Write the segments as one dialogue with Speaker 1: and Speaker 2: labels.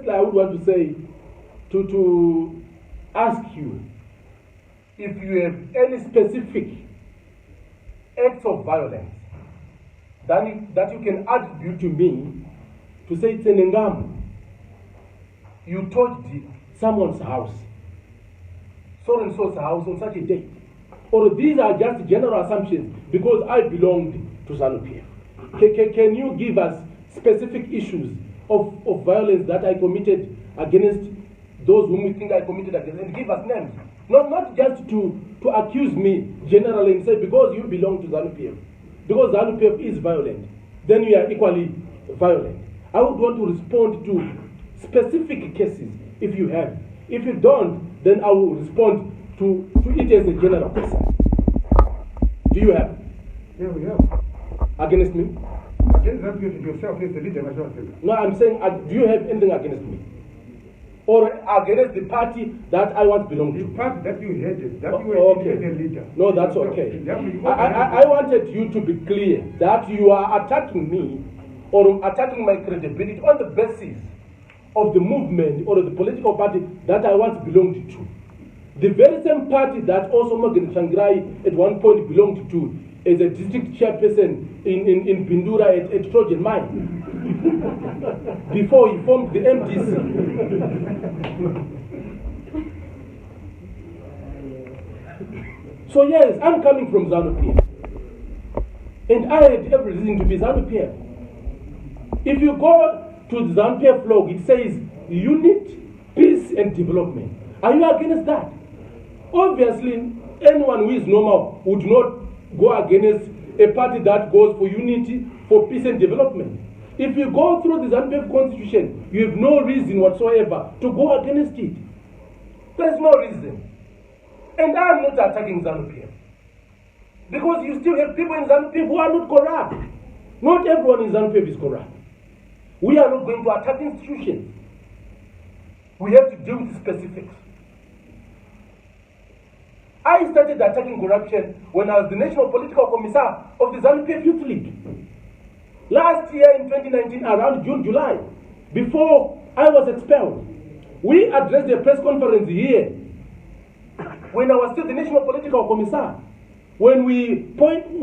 Speaker 1: Firstly, I would want to say, to ask you if you have any specific acts of violence that you can attribute to me to say it's an engam. You torched someone's house, so and so's house on such a date. Or these are just general assumptions because I belonged to ZANU-PF. Can you give us specific issues of violence that I committed against those whom we think I committed against, and give us names? Not just to accuse me generally and say because you belong to ZANU-PF, because ZANU-PF is violent, then you are equally violent. I would want to respond to specific cases if you have. If you don't, then I will respond to it as a general question. Do you have?
Speaker 2: Yeah, we have.
Speaker 1: Against me?
Speaker 2: Against ZANU-PF yourself as the leader, National Assembly.
Speaker 1: No, I'm saying, do you have anything against me? Or against the party that I once belonged to?
Speaker 2: The party that you headed, that you were
Speaker 1: okay.
Speaker 2: the leader.
Speaker 1: No, that's okay. I wanted you to be clear that you are attacking me or attacking my credibility on the basis of the movement or the political party that I once belonged to. The very same party that also Morgan Tsvangirai at one point belonged to as a district chairperson in Bindura at Trojan Mine before he formed the MDC. So yes, I'm coming from ZANU-PF. And I had every reason to be ZANU-PF. If you go to the ZANU-PF log, it says unit, peace and development. Are you against that? Obviously, anyone who is normal would not go against a party that goes for unity, for peace and development. If you go through the ZANU-PF constitution, you have no reason whatsoever to go against it. There's no reason. And I'm not attacking ZANU-PF. Because you still have people in ZANU-PF who are not corrupt. Not everyone in ZANU-PF is corrupt. We are not going to attack institutions. We have to deal with specifics. I started attacking corruption when I was the National Political Commissar of the ZANU-PF Youth League. Last year in 2019, around June, July, before I was expelled, we addressed a press conference here when I was still the National Political Commissar, when we pointed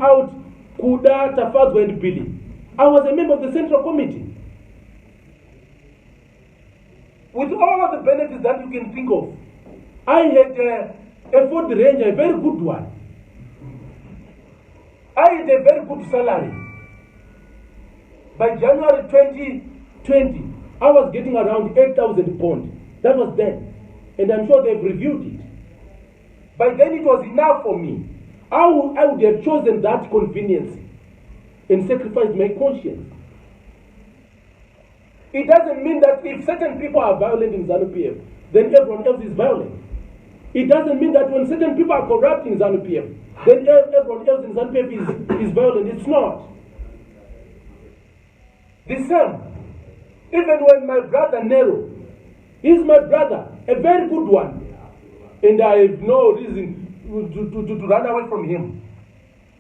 Speaker 1: out Kuda, Tafazwa, and Billy. I was a member of the Central Committee. With all of the benefits that you can think of, I had a Ford Ranger, a very good one. I had a very good salary. By January 2020, I was getting around 8,000 pounds. That was then. And I'm sure they've reviewed it. By then it was enough for me. I would have chosen that convenience and sacrificed my conscience. It doesn't mean that if certain people are violent in ZANU-PF, then everyone else is violent. It doesn't mean that when certain people are corrupt in ZANU-PF, then everyone else in ZANU-PF is violent. It's not. The same. Even when my brother Nero, he's my brother, a very good one, and I have no reason to run away from him.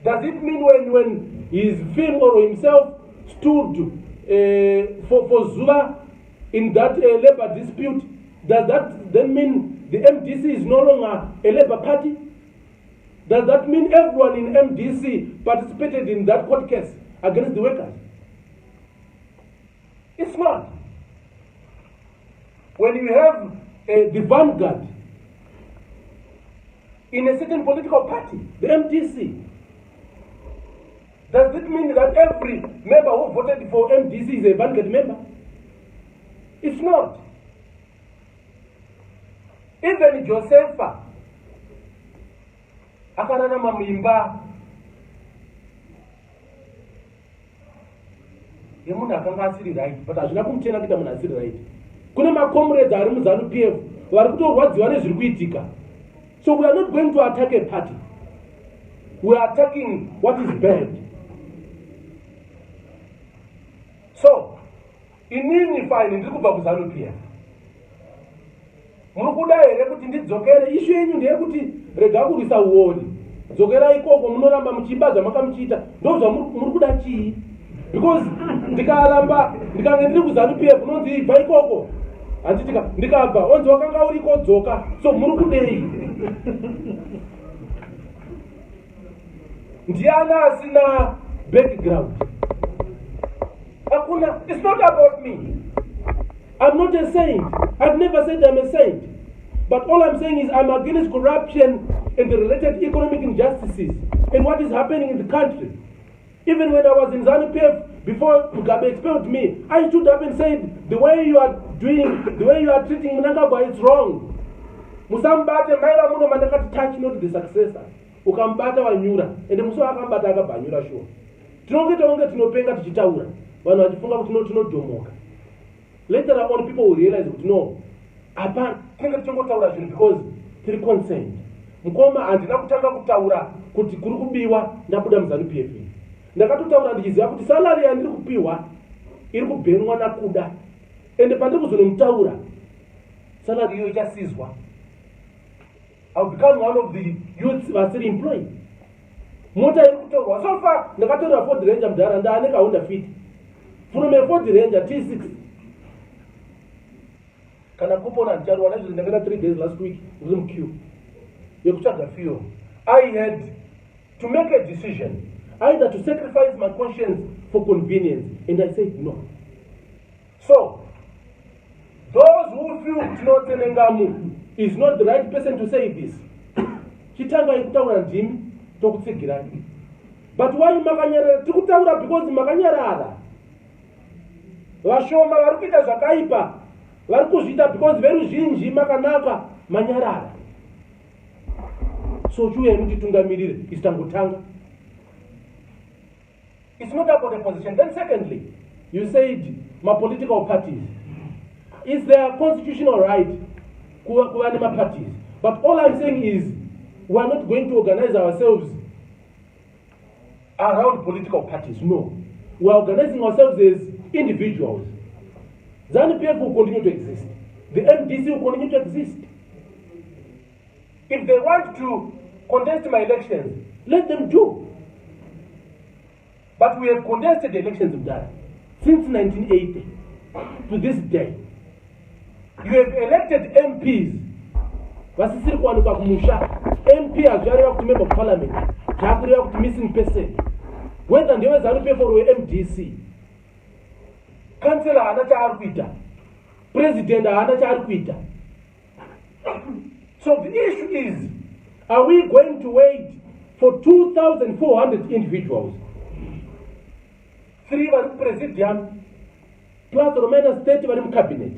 Speaker 1: Does it mean when his film or himself stood for Zula in that labor dispute, does that then mean the MDC is no longer a labor party? Does that mean everyone in MDC participated in that court case against the workers? It's not. When you have the vanguard in a certain political party, the MDC, does it mean that every member who voted for MDC is a vanguard member? It's not. Even Josepha akararama muimba yemunhu akanga asiri right, but hazvina kumutenda kuita munhu asiri right. Kune macomrades ari muZANU-PF vari kutorwadziwa nezviri kuitika. So we are not going to attack a party. We are attacking what is bad. So, inini fine ndiri kubva kuZANU-PF. Muri kuda here kuti ndidzokere? Ishu yenyu ndeyekuti rega kurisa uoni. Dzokera ikoko munoramba muchiimba zvamakamuchiita. Ndo zvamuri kuda chii? because ndikaramba ndikange ndiri kuZANU-PF unonzi ibva ikoko handiti ndikabva onzi wakanga uriko dzoka, so muri kudei? Ndiani asina background? Hakuna. It's not about me. I'm not a saint. I've never said I'm a saint. But all I'm saying is I'm against corruption and the related economic injustices and what is happening in the country. Even when I was in ZANU-PF, before Mugabe expelled me, I stood up and said, the way you are treating Mnangagwa is wrong. Musambate maiva muno mandakati touch not the successor. Ukambata wanyura. Ende muso akambata akabanyura sure. Tinonge tinopenga tichitaura. Vanhu vachifunga kuti tinodomoka. Later on people will realize that no. Apa tinenge tichongotaura zvinhu because tiri concerned. Mukoma handina kutanga kutaura kuti kuri kubiwa ndabuda muZANU-PF. Ndakatotaura ndichiziva kuti salary yandiri kupiwa iri kubhenwa nakuda. Ende pandiri kuzonomutaura salary iyo ichasizwa. I'll become one of the youths who are still employed. Mota iri kutorwa. So far ndakatorwa Ford Ranger mudhara ndaaneka Honda Fit. From a Ford Ranger T6. Kana kupona ndicharuwa nazvo ndakata 3 days last week with him queue. Yekutsvaga fuel. I had to make a decision either to sacrifice my conscience for convenience, and I said no. So those who feel Tinotenengamu is not the right person to say this. Chitanga ikutaura ndimi tokutsigirani. But why makanyarara? Tikutaura because makanyarara. Vashoma vari kuita zvakaipa. Vari kuzviita because veruzhinji makanaka manyarara. So chiuya mutitungamirire isitangotanga. It's not about a position. Then secondly, you said my political parties. It's their constitutional right kuva nema parties. But all I'm saying is we are not going to organize ourselves around political parties. No. We are organizing ourselves as individuals. ZANU-PF will continue to exist. The MDC will continue to exist. If they want to contest my elections, let them do. But we have contested elections in Ghana since 1980 to this day. You have elected MPs. Vasisiri kuwanikwa kumusha. MP azvariwa kuti member of parliament. Zvakuriwa kuti missing person. Whether ndewe ZANU-PF or MDC. Councillor haana chaari kuita. President haana chaari kuita. So the issue is, are we going to wait for 2,400 individuals? 3 vari presidium, plus or minus 30 vari cabinet.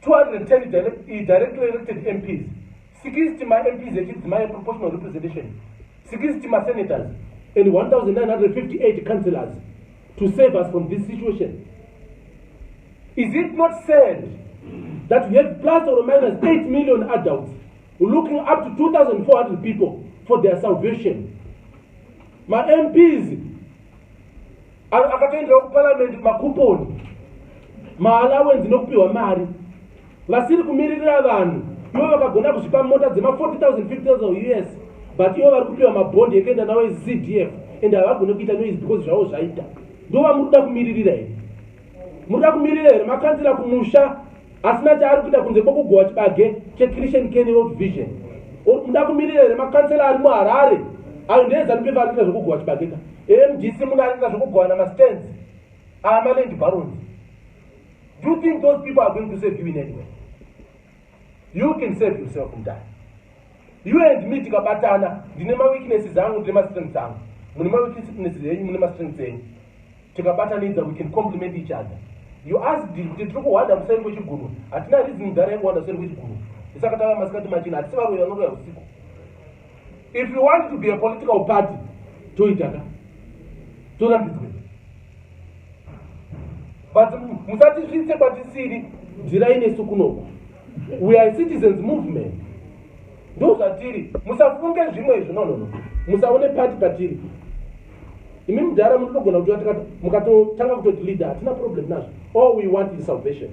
Speaker 1: 210 directly elected MPs. 60 my MPs achieved my proportional representation. 60 my senators. And 1,958 councillors to save us from this situation. Is it not sad that we have plus or minus 8 million adults looking up to 2,400 people for their salvation? My MPs akatoendera kuparliament makuponi maallowance nokupiwa mari vasiri kumiririra vanhu ivo vakagona kuzvipa mota dzema 40,000 50,000 US, but ivo vari kupiwa mabhondi ekuenda nawo eCDF and havagone kuita noise because zvavo zvaita. Ndova muri kuda kumiririra here? Muri kuda kumiririra here makansila kumusha asina chaari kuita kunze kwokugwa chibage cheChristian Kane World Vision? Muda kumiririra here makansila ari muHarare ayo ndeZANU-PF ari kuita zvokugwa chibageka? MDC munhu ari kuita zvokugwa namastands amaland barons. Do you think those people are going to save you in any way? You can save yourself from that. You and me tikabatana, ndine weaknesses zangu, ndine strengths zangu. Mune weaknesses zenyu, mune strengths zenyu. Tikabatanidza, we can complement each other. You ask the truth kuwanda musari kwechiguru. Hatina reason ndara yekuwanda musari kwechiguru. Isaka tava masikati machina, hatisi varoya vanoroya usiku. If you want to be a political party, toitaka. Torambidzwe. But musati zvise kwatisiri, ndirai nesu kunoko. We are a citizens movement. Ndo zvatiri. Musafunge zvimwe izvo, no. Musaone party patiri. Imi mudhara munogona kuti mukatotanga kutoti leader, hatina problem nazvo. All we want is salvation.